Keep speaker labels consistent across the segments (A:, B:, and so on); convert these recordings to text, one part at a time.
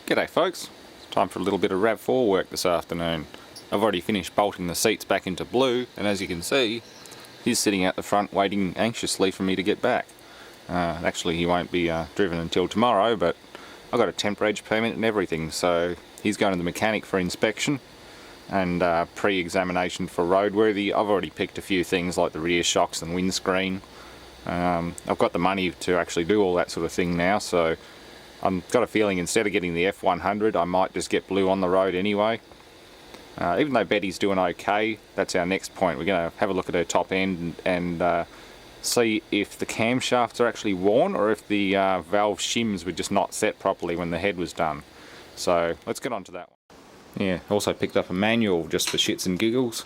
A: G'day folks, it's time for a little bit of RAV4 work this afternoon. I've already finished bolting the seats back into blue, and as you can see, he's sitting out the front waiting anxiously for me to get back. Actually he won't be driven until tomorrow, but I've got a temp reg permit and everything, so he's going to the mechanic for inspection and pre-examination for roadworthy. I've already picked a few things like the rear shocks and windscreen. I've got the money to actually do all that sort of thing now, so I've got a feeling instead of getting the F100 I might just get blue on the road anyway. Even though Betty's doing okay, that's our next point. We're going to have a look at her top end and see if the camshafts are actually worn or if the valve shims were just not set properly when the head was done. So let's get on to that one. Yeah, also picked up a manual just for shits and giggles.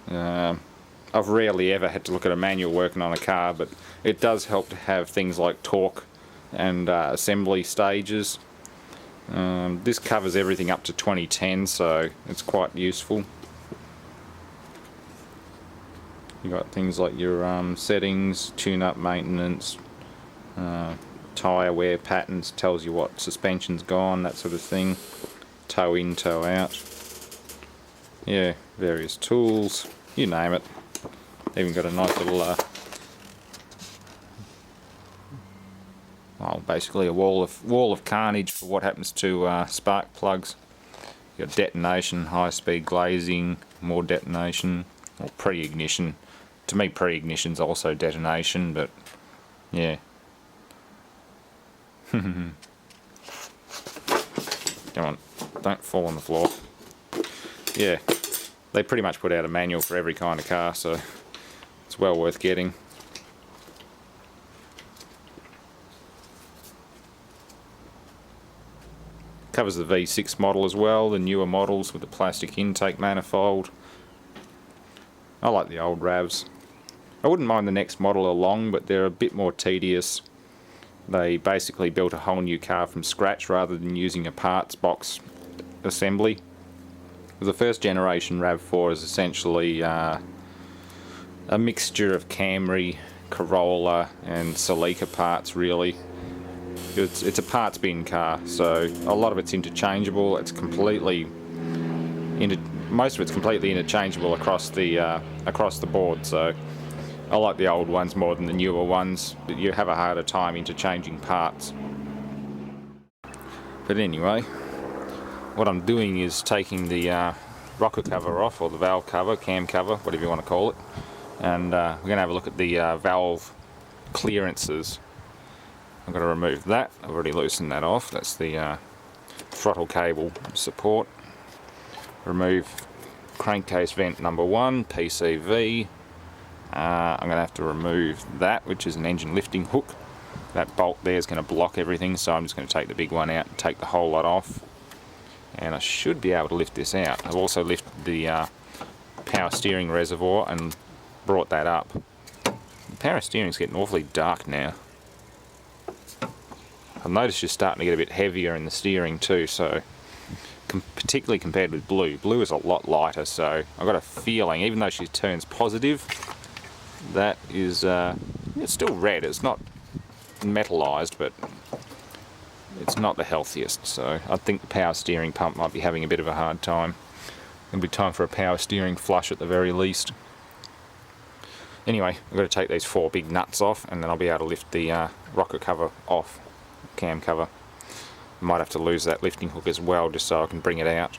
A: I've rarely ever had to look at a manual working on a car, but it does help to have things like torque and assembly stages. This covers everything up to 2010, so it's quite useful. You got things like your settings, tune-up maintenance, tyre wear patterns, tells you what suspension's gone, that sort of thing. Tow in, tow out. Yeah, various tools, you name it. Even got a nice little well, basically a wall of carnage for what happens to spark plugs. You got detonation, high speed glazing, more detonation, or pre-ignition. To me, pre-ignition's also detonation, but yeah. Come on, don't fall on the floor. Yeah, they pretty much put out a manual for every kind of car, so it's well worth getting. Covers the V6 model as well, the newer models with the plastic intake manifold. I like the old RAVs. I wouldn't mind the next model along, but they're a bit more tedious. They basically built a whole new car from scratch rather than using a parts box assembly. The first generation RAV4 is essentially a mixture of Camry, Corolla and Celica parts really. It's a parts bin car, so a lot of it's interchangeable. It's most of it's completely interchangeable across the board. So I like the old ones more than the newer ones, but you have a harder time interchanging parts. But anyway, what I'm doing is taking the rocker cover off, or the valve cover, cam cover, whatever you want to call it, and we're going to have a look at the valve clearances. I'm going to remove that. I've already loosened that off. That's the throttle cable support. Remove crankcase vent number 1, PCV. I'm going to have to remove that, which is an engine lifting hook. That bolt there is going to block everything, so I'm just going to take the big one out and take the whole lot off. And I should be able to lift this out. I've also lifted the power steering reservoir and brought that up. The power steering's getting awfully dark now. I've noticed you're starting to get a bit heavier in the steering too, so particularly compared with blue. Blue is a lot lighter, so I've got a feeling, even though she turns positive, that is it's still red. It's not metallized, but it's not the healthiest, so I think the power steering pump might be having a bit of a hard time. It'll be time for a power steering flush at the very least. Anyway, I've got to take these 4 big nuts off, and then I'll be able to lift the rocker cover off, cam cover. Might have to lose that lifting hook as well, just so I can bring it out.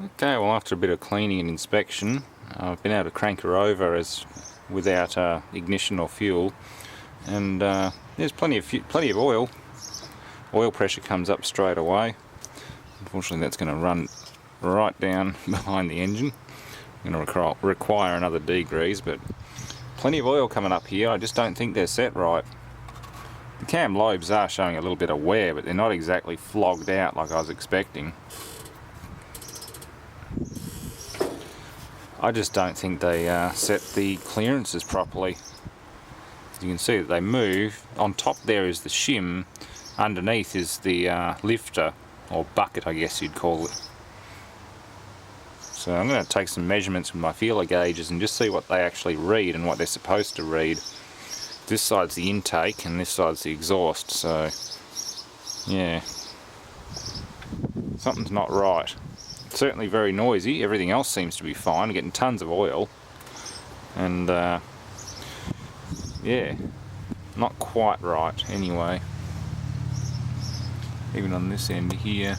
A: Okay, well, after a bit of cleaning and inspection, I've been able to crank her over without ignition or fuel, and there's plenty of oil. Oil pressure comes up straight away. Unfortunately, that's going to run right down behind the engine. I'm going to require another degrease, but plenty of oil coming up here. I just don't think they're set right. The cam lobes are showing a little bit of wear, but they're not exactly flogged out like I was expecting. I just don't think they set the clearances properly. As you can see that they move. On top there is the shim, underneath is the lifter, or bucket I guess you'd call it. So I'm going to take some measurements with my feeler gauges and just see what they actually read and what they're supposed to read. This side's the intake and this side's the exhaust, so yeah, something's not right. It's certainly very noisy. Everything else seems to be fine. I'm getting tons of oil, and yeah, not quite right anyway. Even on this end here,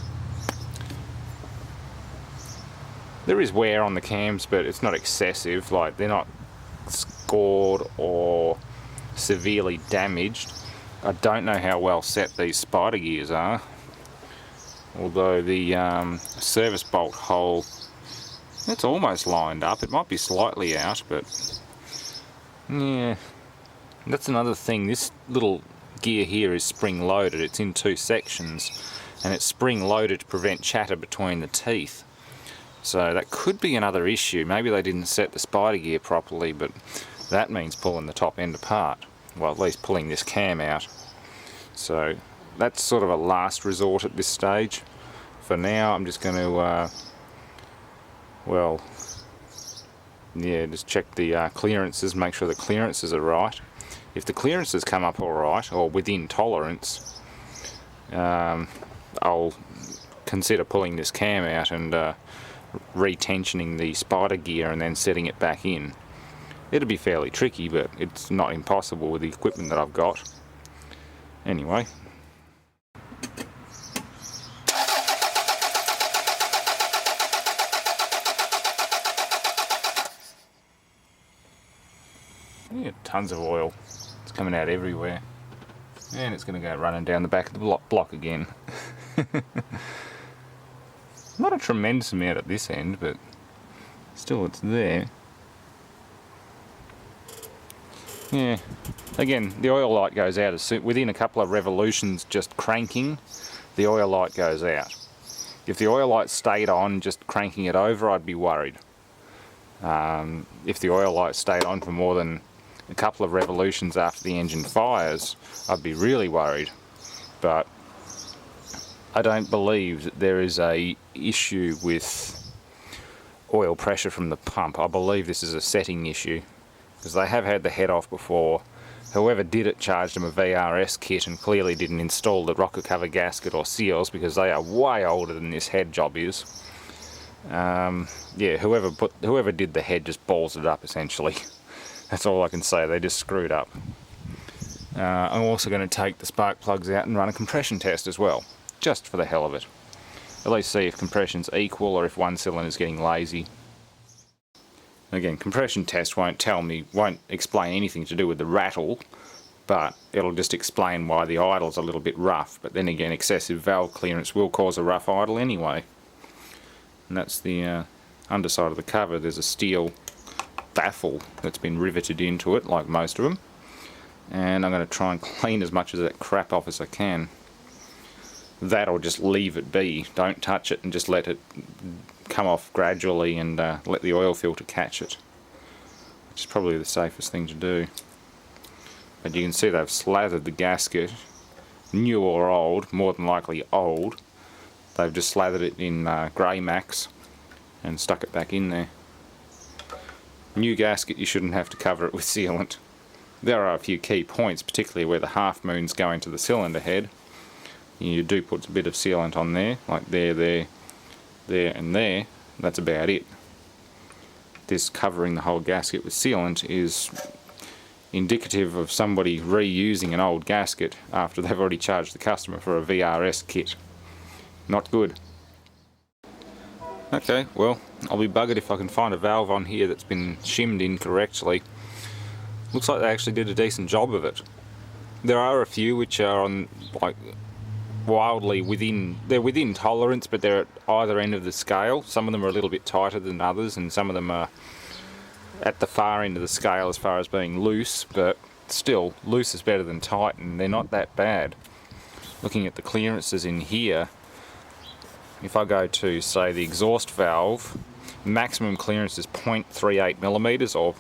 A: there is wear on the cams, but it's not excessive. Like, they're not scored or severely damaged. I don't know how well set these spider gears are, although the service bolt hole, it's almost lined up. It might be slightly out, but yeah, that's another thing. This little gear here is spring loaded. It's in 2 sections, and it's spring loaded to prevent chatter between the teeth. So that could be another issue. Maybe they didn't set the spider gear properly, but that means pulling the top end apart. Well, at least pulling this cam out. So that's sort of a last resort at this stage. For now, I'm just going to, well, yeah, just check the clearances, make sure the clearances are right. If the clearances come up alright, or within tolerance, I'll consider pulling this cam out and retensioning the spider gear and then setting it back in. It'll be fairly tricky, but it's not impossible with the equipment that I've got. Anyway. Yeah, tons of oil. It's coming out everywhere. And it's going to go running down the back of the block again. Not a tremendous amount at this end, but still it's there. Yeah, again, the oil light goes out as soon, within a couple of revolutions just cranking, the oil light goes out. If the oil light stayed on just cranking it over, I'd be worried. If the oil light stayed on for more than a couple of revolutions after the engine fires, I'd be really worried. But I don't believe that there is a issue with oil pressure from the pump. I believe this is a setting issue, because they have had the head off before. Whoever did it charged them a VRS kit and clearly didn't install the rocker cover gasket or seals, because they are way older than this head job is. Yeah, whoever did the head just balls it up essentially. That's all I can say. They just screwed up. I'm also going to take the spark plugs out and run a compression test as well, just for the hell of it. At least see if compression's equal or if one cylinder's getting lazy. Again, compression test won't explain anything to do with the rattle, but it'll just explain why the idle's a little bit rough. But then again, excessive valve clearance will cause a rough idle anyway. And that's the underside of the cover. There's a steel baffle that's been riveted into it, like most of them. And I'm going to try and clean as much of that crap off as I can. That'll just leave it be. Don't touch it and just let it come off gradually and let the oil filter catch it, which is probably the safest thing to do. But you can see they've slathered the gasket, new or old, more than likely old. They've just slathered it in grey max and stuck it back in there. New gasket, you shouldn't have to cover it with sealant. There are a few key points, particularly where the half moons go into the cylinder head. You do put a bit of sealant on there, like there, and there. That's about it. This covering the whole gasket with sealant is indicative of somebody reusing an old gasket after they've already charged the customer for a VRS kit. Not good. Okay, well, I'll be buggered if I can find a valve on here that's been shimmed incorrectly. Looks like they actually did a decent job of it. There are a few which are on, like, wildly within tolerance, but they're at either end of the scale. Some of them are a little bit tighter than others, and some of them are at the far end of the scale as far as being loose, but still, loose is better than tight, and they're not that bad. Looking at the clearances in here, if I go to, say, the exhaust valve, maximum clearance is 0.38 millimeters, or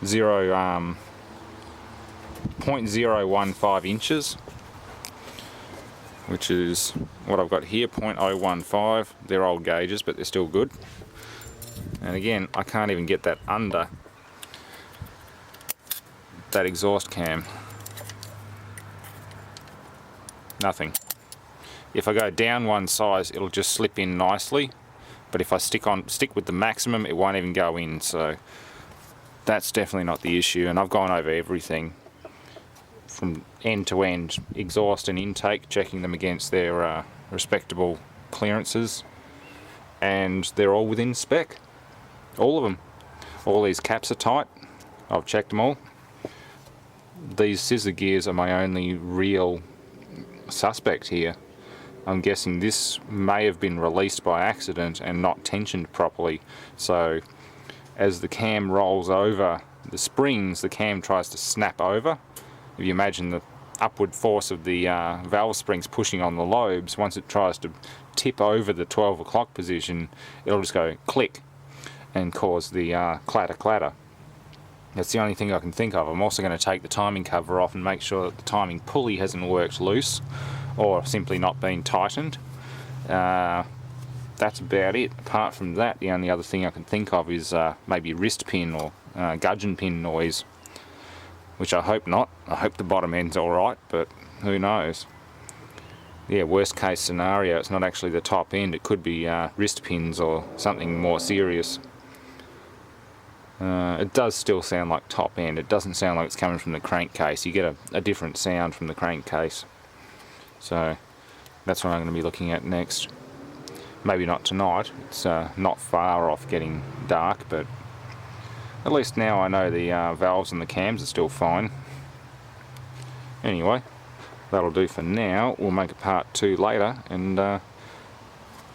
A: 0.015 inches, which is what I've got here, 0.015. They're old gauges, but they're still good. And again, I can't even get that under that exhaust cam. Nothing. If I go down one size, it'll just slip in nicely, but if I stick with the maximum, it won't even go in. So that's definitely not the issue, and I've gone over everything from end to end, exhaust and intake, checking them against their respectable clearances, and they're all within spec. All of them. All these caps are tight. I've checked them all. These scissor gears are my only real suspect here. I'm guessing this may have been released by accident and not tensioned properly, so as the cam rolls over the springs, the cam tries to snap over. If you imagine the upward force of the valve springs pushing on the lobes, once it tries to tip over the 12 o'clock position, it'll just go click and cause the clatter. That's the only thing I can think of. I'm also going to take the timing cover off and make sure that the timing pulley hasn't worked loose or simply not been tightened. That's about it. Apart from that, the only other thing I can think of is maybe wrist pin or gudgeon pin noise, which I hope not. I hope the bottom end's alright, but who knows. Yeah, worst case scenario, it's not actually the top end, it could be wrist pins or something more serious. It does still sound like top end. It doesn't sound like it's coming from the crankcase. You get a different sound from the crankcase. So that's what I'm going to be looking at next. Maybe not tonight. It's not far off getting dark, but at least now I know the valves and the cams are still fine. Anyway, that'll do for now. We'll make a part 2 later, and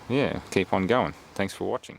A: yeah, keep on going. Thanks for watching.